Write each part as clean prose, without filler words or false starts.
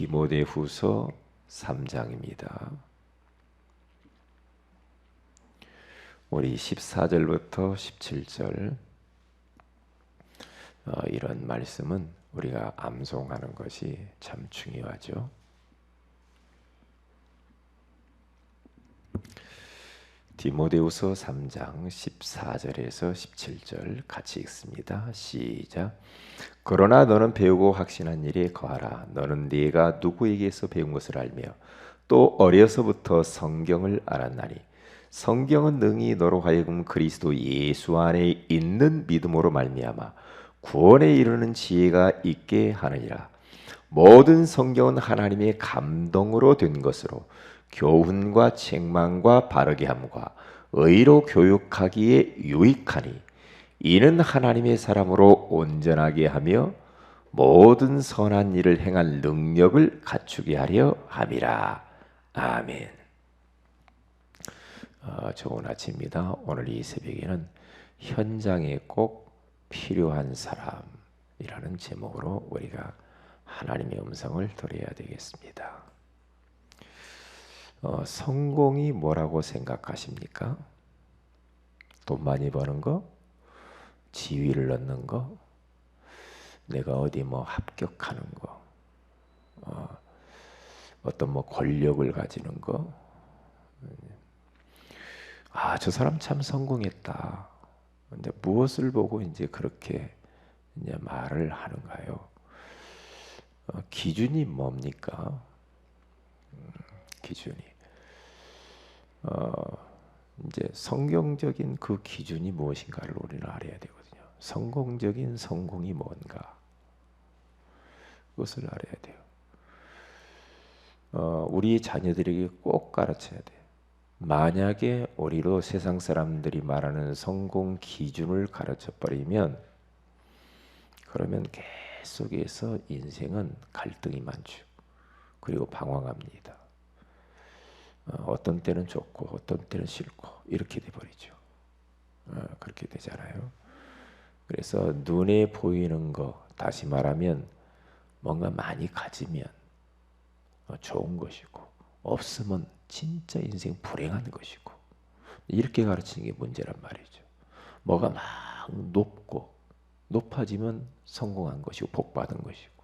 디모데후서 3장입니다. 우리 14절부터 17절 이런 말씀은 우리가 암송하는 것이 참 중요하죠. 디모데후서 3장 14절에서 17절 같이 읽습니다. 시작. 그러나 너는 배우고 확신한 일에 거하라. 너는 네가 누구에게서 배운 것을 알며 또 어려서부터 성경을 알았나니 성경은 능히 너로 하여금 그리스도 예수 안에 있는 믿음으로 말미암아 구원에 이르는 지혜가 있게 하느니라. 모든 성경은 하나님의 감동으로 된 것으로 교훈과 책망과 바르게 함과 의로 교육하기에 유익하니 이는 하나님의 사람으로 온전하게 하며 모든 선한 일을 행할 능력을 갖추게 하려 함이라. 아멘. 좋은 아침입니다. 오늘 이 새벽에는 현장에 꼭 필요한 사람이라는 제목으로 우리가 하나님의 음성을 들어야 되겠습니다. 성공이 뭐라고 생각하십니까? 돈 많이 버는 거? 지위를 얻는 거? 내가 어디 합격하는 거? 어떤 권력을 가지는 거? 저 사람 참 성공했다. 이제 무엇을 보고 이제 그렇게 이제 말을 하는가요? 기준이 뭡니까? 기준이 이제 성경적인 그 기준이 무엇인가를 우리는 알아야 되거든요. 성공적인 성공이 뭔가 그것을 알아야 돼요. 우리 자녀들에게 꼭 가르쳐야 돼요. 만약에 우리로 세상 사람들이 말하는 성공 기준을 가르쳐 버리면 그러면 계속해서 인생은 갈등이 많죠. 그리고 방황합니다. 어떤 때는 좋고 어떤 때는 싫고 이렇게 돼버리죠. 그렇게 되잖아요. 그래서 눈에 보이는 거, 다시 말하면 뭔가 많이 가지면 좋은 것이고 없으면 진짜 인생 불행한 것이고 이렇게 가르치는 게 문제란 말이죠. 뭐가 막 높아지면 성공한 것이고 복받은 것이고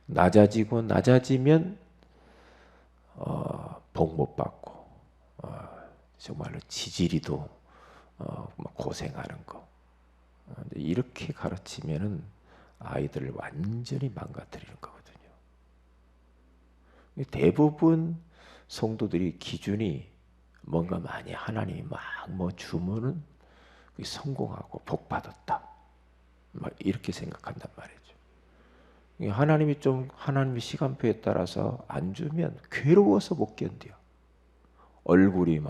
낮아지고 낮아지면 복 못 받고 정말로 지지리도 고생하는 거. 이렇게 가르치면은 아이들을 완전히 망가뜨리는 거거든요. 대부분 성도들이 기준이 뭔가 많이 하나님이 주면은 성공하고 복 받았다. 이렇게 생각한단 말이죠. 하나님이 시간표에 따라서 안 주면 괴로워서 못 견뎌요. 얼굴이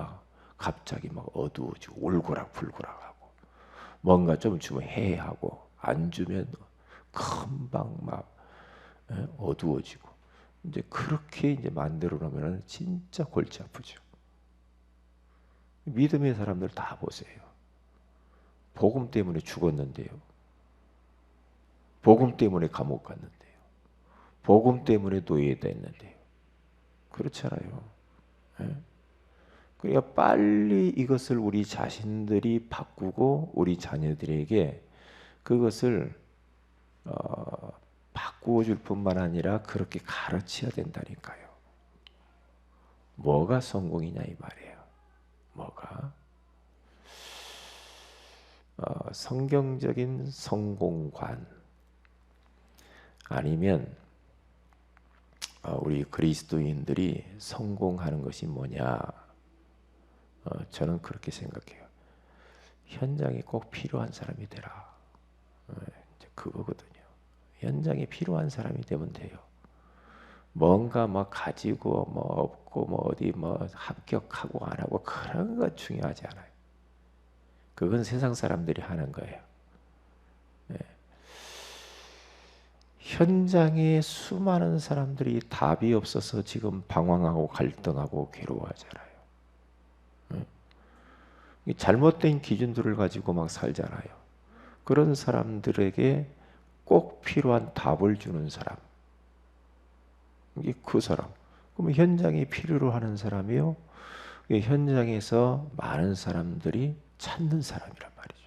갑자기 어두워지고 울고락불고락하고 뭔가 좀 주면 해하고 안 주면 금방 어두워지고 이제 그렇게 이제 만들어 놓으면 진짜 골치 아프죠. 믿음의 사람들 다 보세요. 복음 때문에 죽었는데요. 복음 때문에 감옥 갔는데요. 복음 때문에 노예됐는데요. 그렇잖아요. 그러니까 빨리 이것을 우리 자신들이 바꾸고 우리 자녀들에게 그것을 바꾸어 줄 뿐만 아니라 그렇게 가르쳐야 된다니까요. 뭐가 성공이냐 이 말이에요. 뭐가 성경적인 성공관 아니면 우리 그리스도인들이 성공하는 것이 뭐냐? 저는 그렇게 생각해요. 현장에 꼭 필요한 사람이 되라. 그거거든요. 현장에 필요한 사람이 되면 돼요. 뭔가 가지고 없고 어디 합격하고 안 하고 그런 거 중요하지 않아요. 그건 세상 사람들이 하는 거예요. 현장에 수많은 사람들이 답이 없어서 지금 방황하고 갈등하고 괴로워하잖아요. 잘못된 기준들을 가지고 살잖아요. 그런 사람들에게 꼭 필요한 답을 주는 사람. 이게 그 사람. 그러면 현장에 필요로 하는 사람이요. 현장에서 많은 사람들이 찾는 사람이란 말이죠.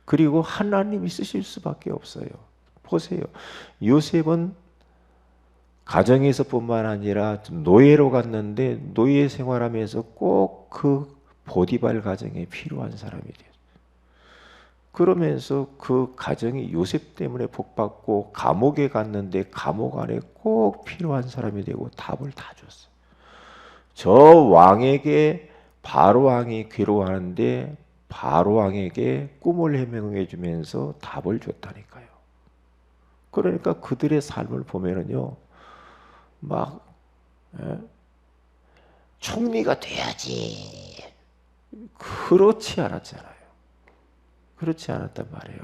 그리고 하나님이 쓰실 수밖에 없어요. 보세요. 요셉은 가정에서뿐만 아니라 노예로 갔는데 노예 생활하면서 꼭 그 보디발 가정에 필요한 사람이 돼요. 그러면서 그 가정이 요셉 때문에 복받고 감옥에 갔는데 감옥 안에 꼭 필요한 사람이 되고 답을 다 줬어요. 저 왕에게 바로 왕이 괴로워하는데 바로 왕에게 꿈을 해명해 주면서 답을 줬다니까요. 그러니까 그들의 삶을 보면은요, 막 총리가 돼야지. 그렇지 않았잖아요. 그렇지 않았단 말이에요.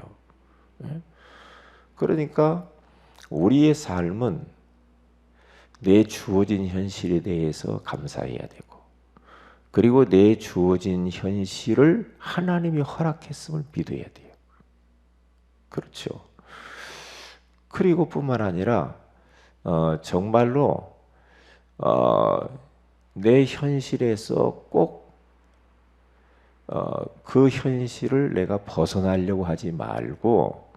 그러니까 우리의 삶은 내 주어진 현실에 대해서 감사해야 되고, 그리고 내 주어진 현실을 하나님이 허락했음을 믿어야 돼요. 그렇죠. 그리고 뿐만 아니라 정말로 내 현실에서 꼭 그 현실을 내가 벗어나려고 하지 말고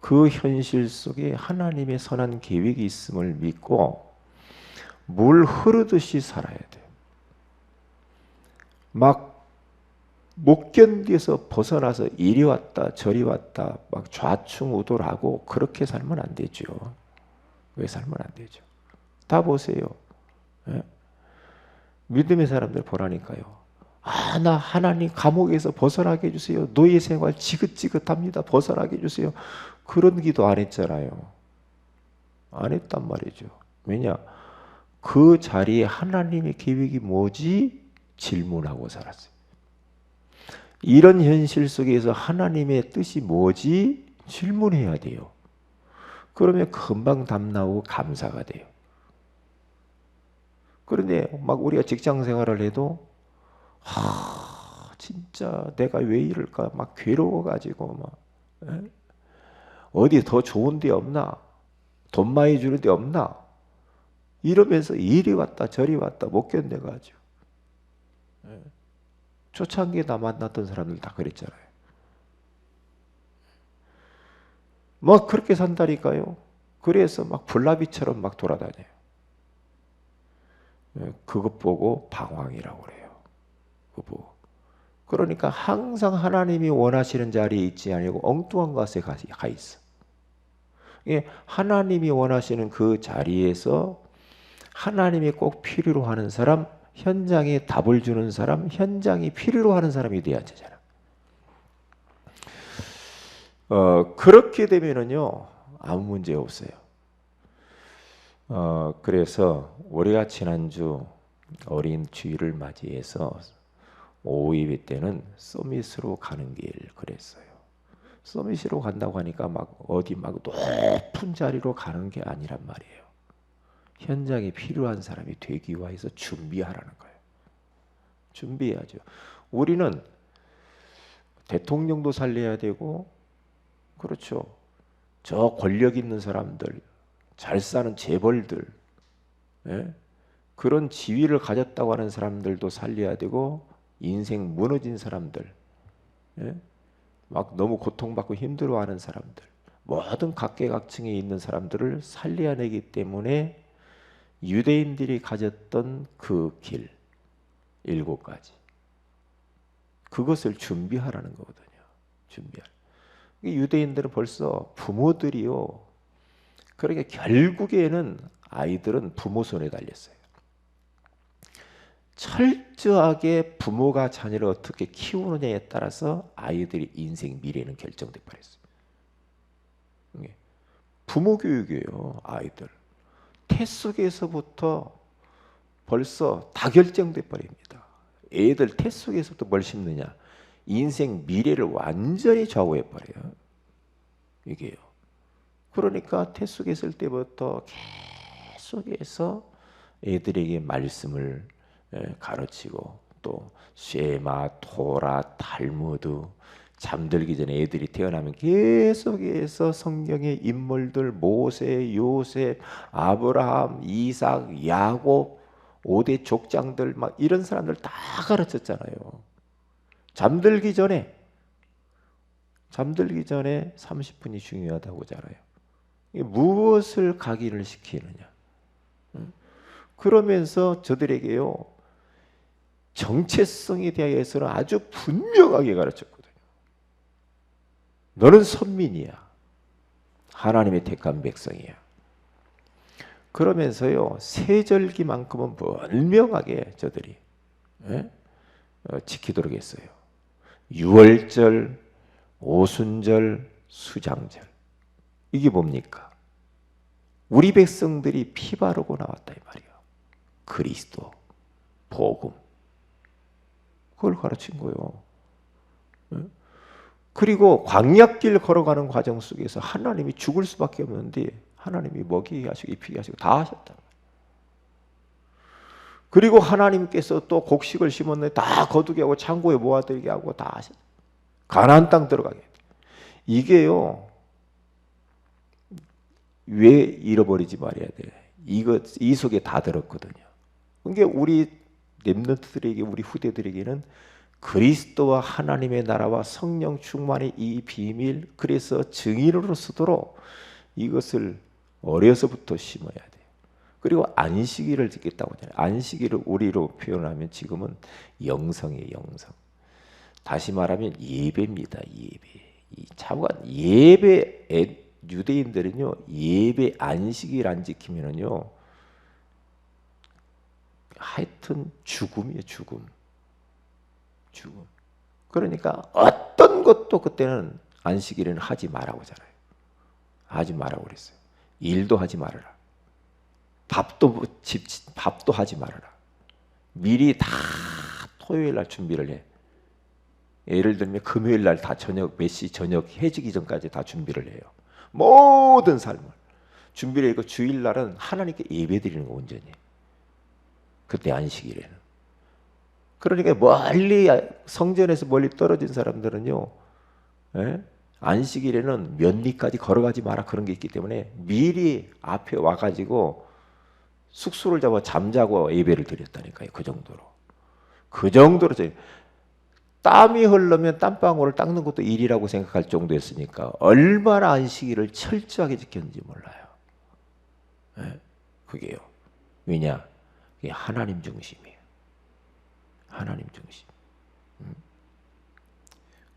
그 현실 속에 하나님의 선한 계획이 있음을 믿고 물 흐르듯이 살아야 돼요. 막 못 견디서 벗어나서 이리 왔다 저리 왔다 막 좌충우돌하고 그렇게 살면 안 되죠. 왜 살면 안 되죠? 다 보세요. 예? 믿음의 사람들 보라니까요. 나 하나님 감옥에서 벗어나게 해주세요. 노예 생활 지긋지긋합니다. 벗어나게 해주세요. 그런 기도 안 했잖아요. 안 했단 말이죠. 왜냐? 그 자리에 하나님의 계획이 뭐지? 질문하고 살았어요. 이런 현실 속에서 하나님의 뜻이 뭐지? 질문해야 돼요. 그러면 금방 답 나오고 감사가 돼요. 그런데 막 우리가 직장 생활을 해도 진짜 내가 왜 이럴까 막 괴로워가지고 막 어디 더 좋은 데 없나? 돈 많이 주는 데 없나? 이러면서 이리 왔다 저리 왔다 못 견뎌가지고 초창기에 나 만났던 사람들 다 그랬잖아요. 막 그렇게 산다니까요. 그래서 막 불나비처럼 막 돌아다녀요. 그것 보고 방황이라고 그래요. 그거 보고. 그러니까 항상 하나님이 원하시는 자리에 있지 아니고 엉뚱한 곳에 가 있어. 하나님이 원하시는 그 자리에서 하나님이 꼭 필요로 하는 사람, 현장에 답을 주는 사람, 현장이 필요로 하는 사람이 돼야 되잖아. 그렇게 되면은요 아무 문제 없어요. 그래서 우리가 지난주 어린 주일을 맞이해서 오후예배 때는 서밋으로 가는 길 그랬어요. 서밋으로 간다고 하니까 막 어디 막 높은 자리로 가는 게 아니란 말이에요. 현장에 필요한 사람이 되기 위해서 준비하라는 거예요. 준비해야죠. 우리는 대통령도 살려야 되고, 그렇죠. 저 권력 있는 사람들, 잘 사는 재벌들, 그런 지위를 가졌다고 하는 사람들도 살려야 되고, 인생 무너진 사람들, 막 너무 고통받고 힘들어하는 사람들, 모든 각계각층에 있는 사람들을 살려야 되기 때문에 유대인들이 가졌던 그 길, 7가지. 그것을 준비하라는 거거든요. 준비할. 유대인들은 벌써 부모들이요. 그러니까 결국에는 아이들은 부모 손에 달렸어요. 철저하게 부모가 자녀를 어떻게 키우느냐에 따라서 아이들의 인생 미래는 결정돼 버렸어요. 부모 교육이에요. 아이들. 태 속에서부터 벌써 다 결정돼 버립니다. 애들 태 속에서부터 뭘 심느냐? 인생 미래를 완전히 좌우해 버려요. 이게요. 그러니까 태 속에 있을 때부터 계속해서 애들에게 말씀을 가르치고 또 쉐마, 토라, 탈무드, 잠들기 전에 애들이 태어나면 계속해서 성경의 인물들 모세, 요셉, 아브라함, 이삭, 야곱 5대 족장들 막 이런 사람들 다 가르쳤잖아요. 잠들기 전에 30분이 중요하다고 하잖아요. 무엇을 각인을 시키느냐. 그러면서 저들에게요, 정체성에 대해서는 아주 분명하게 가르쳤거든요. 너는 선민이야. 하나님의 택한 백성이야. 그러면서요, 세절기만큼은 분명하게 저들이 지키도록 했어요. 유월절, 오순절, 수장절. 이게 뭡니까? 우리 백성들이 피 바르고 나왔다 이 말이야. 그리스도, 복음. 그걸 가르친 거예요. 그리고 광야길 걸어가는 과정 속에서 하나님이 죽을 수밖에 없는데 하나님이 먹이게 하시고 입히게 하시고 다 하셨다. 그리고 하나님께서 또 곡식을 심었는데 다 거두게 하고 창고에 모아들게 하고 다 하셨다. 가나안 땅 들어가게. 이게요, 왜 잃어버리지 말아야 돼? 이 속에 다 들었거든요. 그러니까 우리 렘넌트들에게, 우리 후대들에게는 그리스도와 하나님의 나라와 성령 충만의 이 비밀, 그래서 증인으로 서도록 이것을 어려서부터 심어야 돼요. 그리고 안식일을 지켰다고 하잖아요. 안식일을 우리로 표현하면 지금은 영성이에요, 영성. 다시 말하면 예배입니다, 예배. 이 차관 예배, 유대인들은요, 예배 안식일 안 지키면은요, 하여튼 죽음이에요, 죽음. 그러니까 어떤 것도 그때는 안식일에는 하지 말라고 하잖아요. 하지 말라고 그랬어요. 일도 하지 말아라. 밥도 하지 말아라. 미리 다 토요일 날 준비를 해. 예를 들면 금요일 날 다 저녁 몇 시 저녁 해지기 전까지 다 준비를 해요. 모든 삶을 준비를 하고 주일 날은 하나님께 예배드리는 거 온전히. 그때 안식일에는. 그러니까 멀리 성전에서 멀리 떨어진 사람들은요, 안식일에는 몇 리까지 걸어가지 마라 그런 게 있기 때문에 미리 앞에 와가지고 숙소를 잡아 잠자고 예배를 드렸다니까요. 그 정도로 땀이 흐르면 땀방울을 닦는 것도 일이라고 생각할 정도였으니까 얼마나 안식일을 철저하게 지켰는지 몰라요. 그게요. 왜냐? 그게 하나님 중심이에요. 하나님 중심.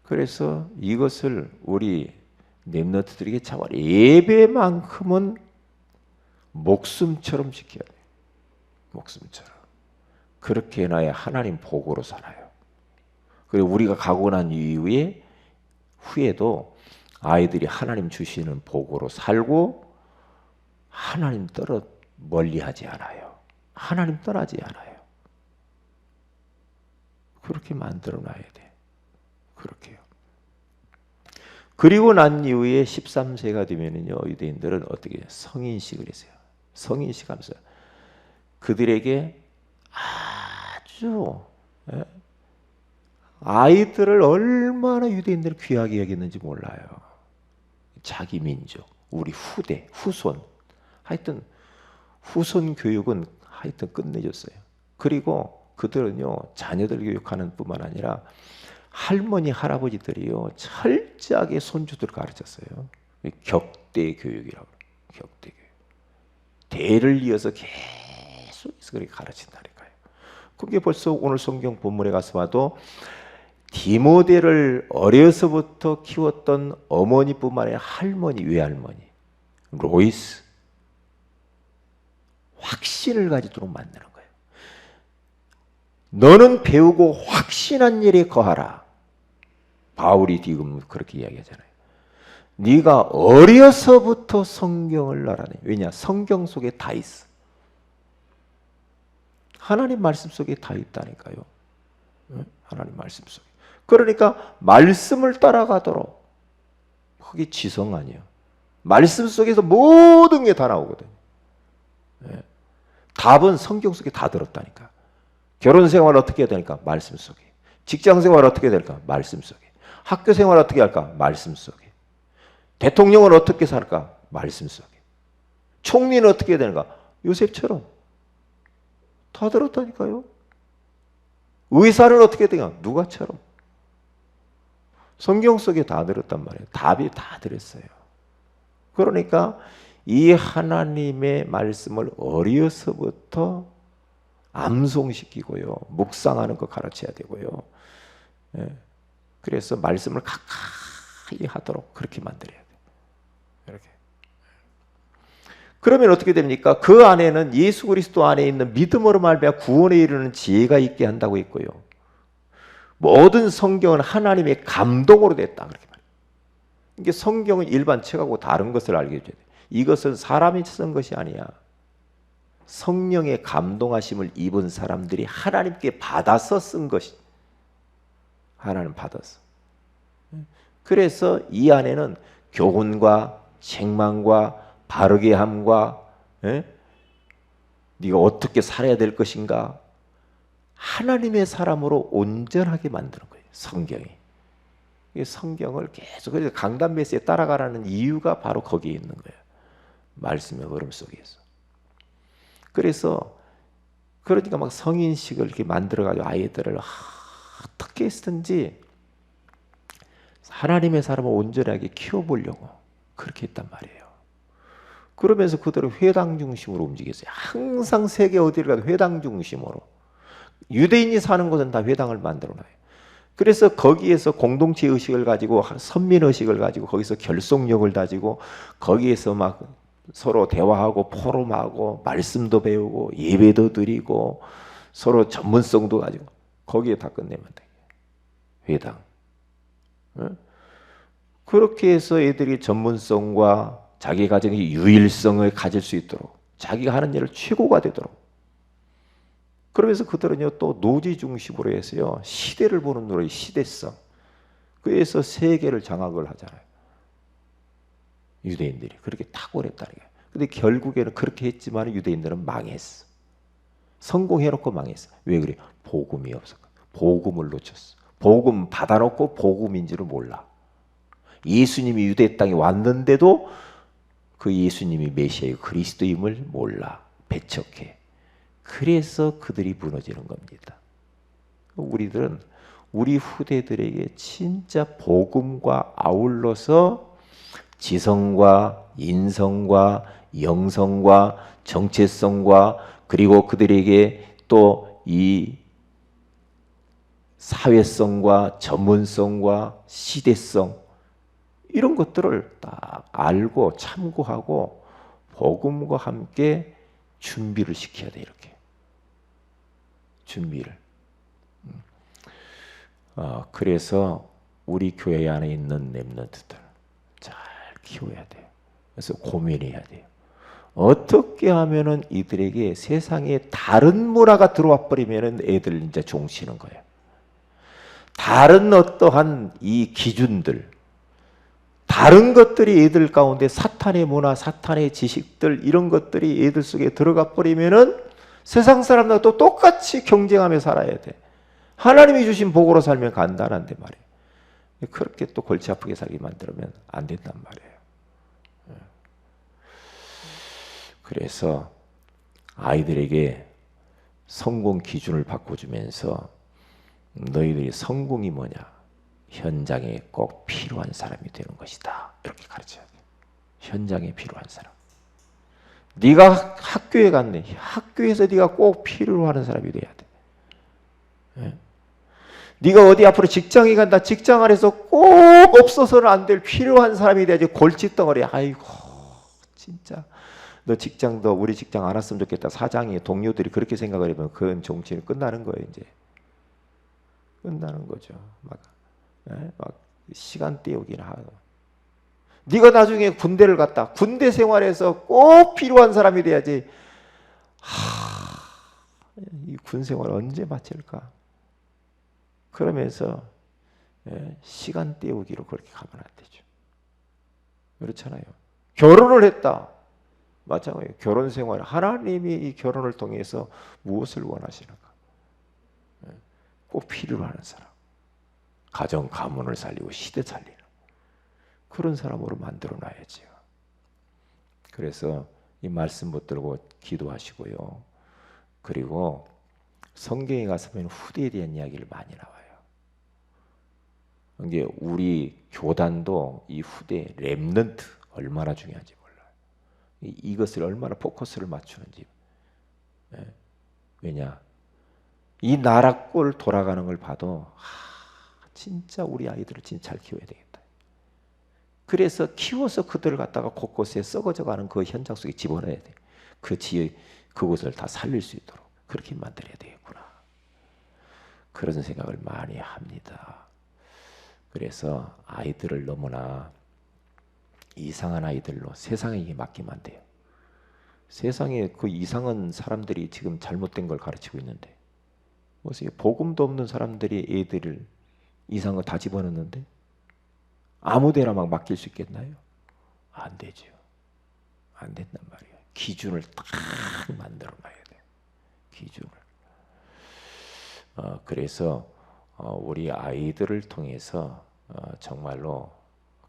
그래서 이것을 우리 렘넌트들에게 차라리 예배만큼은 목숨처럼 지켜야 돼요. 목숨처럼. 그렇게 해놔야 하나님 복으로 살아요. 그리고 우리가 가고 난 이후에 후에도 아이들이 하나님 주시는 복으로 살고 하나님 멀리하지 않아요. 하나님 떠나지 않아요. 그렇게 만들어 놔야 돼. 그렇게요. 그리고 난 이후에 13세가 되면은요, 유대인들은 어떻게 성인식을 했어요. 성인식 하면서 그들에게 아주 아이들을 얼마나 유대인들은 귀하게 여겼는지 몰라요. 자기 민족, 우리 후손. 하여튼 후손 교육은 하여튼 끝내줬어요. 그리고 그들은요, 자녀들 교육하는 뿐만 아니라 할머니, 할아버지들이요, 철저하게 손주들을 가르쳤어요. 격대 교육이라고. 격대 교육. 대를 이어서 계속해서 그렇게 가르친다니까요. 그게 벌써 오늘 성경 본문에 가서 봐도 디모데를 어려서부터 키웠던 어머니뿐만 아니라 할머니, 외할머니, 로이스, 확신을 가지도록 만드는 거예요. 너는 배우고 확신한 일에 거하라. 바울이 지금 그렇게 이야기하잖아요. 네가 어려서부터 성경을 알아내. 왜냐? 성경 속에 다 있어. 하나님 말씀 속에 다 있다니까요. 하나님 말씀 속에. 그러니까 말씀을 따라가도록. 그게 지성 아니에요. 말씀 속에서 모든 게 다 나오거든요. 답은 성경 속에 다 들었다니까. 결혼 생활 어떻게 해야 되니까? 말씀 속에. 직장 생활 어떻게 해야 될까? 말씀 속에. 학교 생활 어떻게 할까? 말씀 속에. 대통령은 어떻게 살까? 말씀 속에. 총리는 어떻게 해야 되는가? 요셉처럼. 다 들었다니까요. 의사는 어떻게 되냐? 누가처럼. 성경 속에 다 들었단 말이에요. 답이 다 들었어요. 그러니까 이 하나님의 말씀을 어려서부터 암송시키고요. 묵상하는 거 가르쳐야 되고요. 예. 그래서 말씀을 가까이 하도록 그렇게 만들어야 돼요. 이렇게. 그러면 어떻게 됩니까? 그 안에는 예수 그리스도 안에 있는 믿음으로 말미암아 구원에 이르는 지혜가 있게 한다고 했고요. 모든 성경은 하나님의 감동으로 됐다. 그렇게 말해요. 이게 성경은 일반 책하고 다른 것을 알게 해줘야 돼요. 이것은 사람이 쓴 것이 아니야. 성령의 감동하심을 입은 사람들이 하나님께 받아서 쓴 것이. 하나님 받아서. 그래서 이 안에는 교훈과 책망과 바르게 함과 네가 어떻게 살아야 될 것인가 하나님의 사람으로 온전하게 만드는 거예요. 성경이. 성경을 계속 그래서 강단 메시지에 따라가라는 이유가 바로 거기에 있는 거예요. 말씀의 흐름 속에서. 그래서 그러니까 막 성인식을 이렇게 만들어가지고 아이들을 어떻게 했든지 하나님의 사람을 온전하게 키워보려고 그렇게 했단 말이에요. 그러면서 그대로 회당 중심으로 움직였어요. 항상 세계 어디를 가도 회당 중심으로. 유대인이 사는 곳은 다 회당을 만들어놔요. 그래서 거기에서 공동체 의식을 가지고 선민 의식을 가지고 거기서 결속력을 다지고 거기에서 막 서로 대화하고 포럼하고 말씀도 배우고 예배도 드리고 서로 전문성도 가지고 거기에 다 끝내면 돼요. 회당. 그렇게 해서 애들이 전문성과 자기 가정의 유일성을 가질 수 있도록 자기가 하는 일을 최고가 되도록 그러면서 그들은요 또 노지 중심으로 해서요 시대를 보는 노래 시대성 그래서 세계를 장악을 하잖아요. 유대인들이 그렇게 탁월했다는 거예요. 근데 결국에는 그렇게 했지만 유대인들은 망했어. 성공해놓고 망했어. 왜 그래? 복음이 없었거든. 복음을 놓쳤어. 복음 받아놓고 복음인 줄을 몰라. 예수님이 유대 땅에 왔는데도 그 예수님이 메시아의 그리스도임을 몰라. 배척해. 그래서 그들이 무너지는 겁니다. 우리들은 우리 후대들에게 진짜 복음과 아울러서 지성과 인성과 영성과 정체성과 그리고 그들에게 또 이 사회성과 전문성과 시대성 이런 것들을 딱 알고 참고하고 복음과 함께 준비를 시켜야 돼. 이렇게 준비를. 그래서 우리 교회 안에 있는 렘넌트들 잘 키워야 돼요. 그래서 고민해야 돼요. 어떻게 하면은 이들에게 세상에 다른 문화가 들어와 버리면은 애들 이제 종치는 거예요. 다른 어떠한 이 기준들, 다른 것들이 애들 가운데 사탄의 문화, 사탄의 지식들 이런 것들이 애들 속에 들어가 버리면은 세상 사람들과 또 똑같이 경쟁하며 살아야 돼. 하나님이 주신 복으로 살면 간단한데 말이에요. 그렇게 또 골치 아프게 살게 만들면 안 된단 말이에요. 그래서 아이들에게 성공 기준을 바꿔주면서 너희들이 성공이 뭐냐? 현장에 꼭 필요한 사람이 되는 것이다. 이렇게 가르쳐야 돼. 현장에 필요한 사람. 네가 학교에 갔네. 학교에서 네가 꼭 필요로 하는 사람이 돼야 돼. 네가 어디 앞으로 직장에 간다. 직장 안에서 꼭 없어서는 안 될 필요한 사람이 돼야지. 골칫덩어리. 아이고 진짜 너 직장도 우리 직장 안 왔으면 좋겠다. 사장이 동료들이 그렇게 생각을 하면 그건 정치는 끝나는 거예요. 이제 끝나는 거죠. 막 시간 때우기나 하고. 네가 나중에 군대를 갔다. 군대 생활에서 꼭 필요한 사람이 돼야지. 이 군 생활 언제 마칠까? 그러면서 시간 때우기로 그렇게 가면 안 되죠. 그렇잖아요. 결혼을 했다. 마찬가지예요. 결혼 생활. 하나님이 이 결혼을 통해서 무엇을 원하시는가? 꼭 필요로 하는 사람. 가정 가문을 살리고 시대 살리는 그런 사람으로 만들어 놔야지요. 그래서 이 말씀 붙들고 기도하시고요. 그리고 성경에 가서 보면 후대에 대한 이야기를 많이 나와요. 이게 우리 교단도 이 후대 렘넌트 얼마나 중요한지 몰라요. 이것을 얼마나 포커스를 맞추는지. 왜냐? 이 나라 꼴 돌아가는 걸 봐도 진짜 우리 아이들을 진짜 잘 키워야 되겠다. 그래서 키워서 그들을 갖다가 곳곳에 썩어져가는 그 현장 속에 집어넣어야 돼. 그곳을 다 살릴 수 있도록 그렇게 만들어야 되겠구나. 그런 생각을 많이 합니다. 그래서 아이들을 너무나 이상한 아이들로 세상에게 맡기면 안 돼요. 세상에 그 이상한 사람들이 지금 잘못된 걸 가르치고 있는데 무슨 복음도 없는 사람들이 애들을 이상한 거 다 집어넣는데 아무데나 막 맡길 수 있겠나요? 안 되죠. 안 된단 말이에요. 기준을 딱 만들어 놔야 돼요. 기준을. 그래서 우리 아이들을 통해서 정말로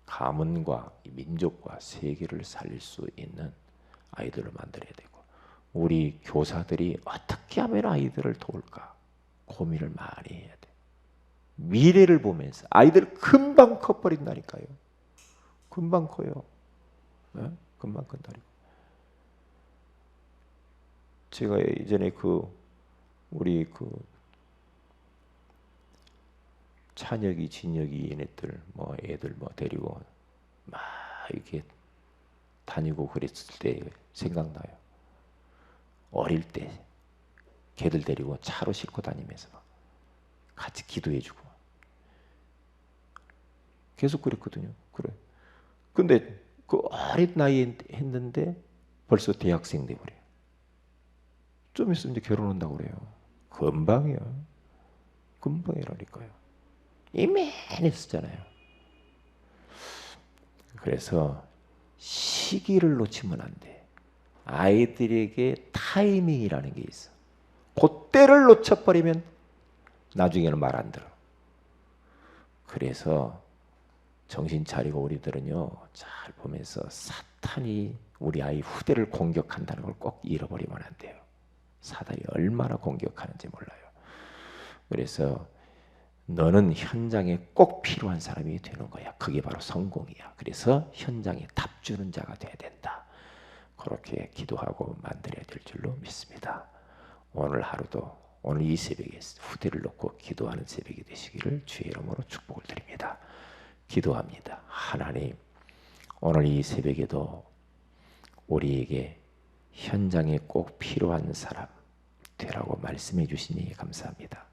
가문과 민족과 세계를 살릴 수 있는 아이들을 만들어야 되고 우리 교사들이 어떻게 하면 아이들을 도울까 고민을 많이 해야 돼. 미래를 보면서 아이들 금방 커버린다니까요. 금방 커요. 네? 금방 큰다니까. 제가 예전에 우리 찬혁이, 진혁이 얘네들 애들 데리고 막 이렇게 다니고 그랬을 때 생각나요. 어릴 때 걔들 데리고 차로 싣고 다니면서 막 같이 기도해주고 계속 그랬거든요. 그래. 근데 그 어린 나이에 했는데 벌써 대학생 돼버려요. 좀 있으면 이제 결혼한다고 그래요. 금방이요. 금방이라니까요. 이만했었잖아요. 그래서 시기를 놓치면 안 돼. 아이들에게 타이밍이라는 게 있어. 그때를 놓쳐버리면 나중에는 말 안 들어. 그래서 정신 차리고 우리들은요 잘 보면서 사탄이 우리 아이 후대를 공격한다는 걸 꼭 잃어버리면 안 돼요. 사탄이 얼마나 공격하는지 몰라요. 그래서 너는 현장에 꼭 필요한 사람이 되는 거야. 그게 바로 성공이야. 그래서 현장에 답주는 자가 돼야 된다. 그렇게 기도하고 만들어야 될 줄로 믿습니다. 오늘 하루도 오늘 이 새벽에 후대를 놓고 기도하는 새벽이 되시기를 주의 이름으로 축복을 드립니다. 기도합니다. 하나님, 오늘 이 새벽에도 우리에게 현장에 꼭 필요한 사람 되라고 말씀해 주시니 감사합니다.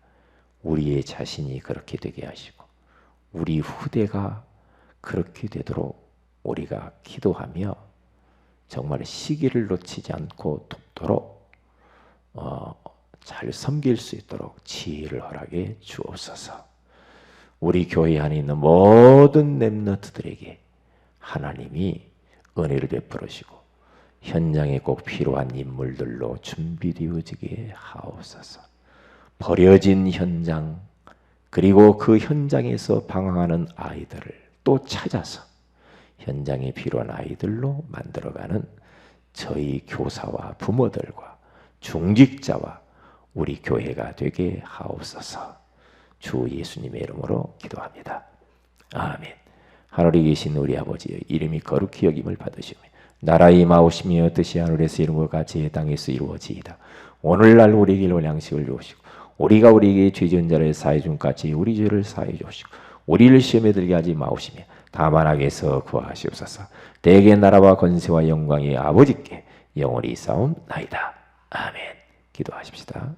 우리의 자신이 그렇게 되게 하시고 우리 후대가 그렇게 되도록 우리가 기도하며 정말 시기를 놓치지 않고 돕도록 잘 섬길 수 있도록 지혜를 허락해 주옵소서. 우리 교회 안에 있는 모든 렘넌트들에게 하나님이 은혜를 베풀으시고 현장에 꼭 필요한 인물들로 준비되어지게 하옵소서. 버려진 현장 그리고 그 현장에서 방황하는 아이들을 또 찾아서 현장에 필요한 아이들로 만들어가는 저희 교사와 부모들과 중직자와 우리 교회가 되게 하옵소서. 주 예수님의 이름으로 기도합니다. 아멘. 하늘에 계신 우리 아버지여 이름이 거룩히 여김을 받으시며 나라의 임하오시며 뜻이 하늘에서 이룬 것 같이 땅에서 이루어지이다. 오늘날 우리에게 올 양식을 주옵시고 우리가 우리에게 죄 지은 자를 사해 준 같이 우리 죄를 사해 주옵시고 우리를 시험에 들게 하지 마옵시며 다만 악에서 구하시옵소서. 대개 나라와 권세와 영광이 아버지께 영원히 있사옵나이다. 아멘. 기도하십시다.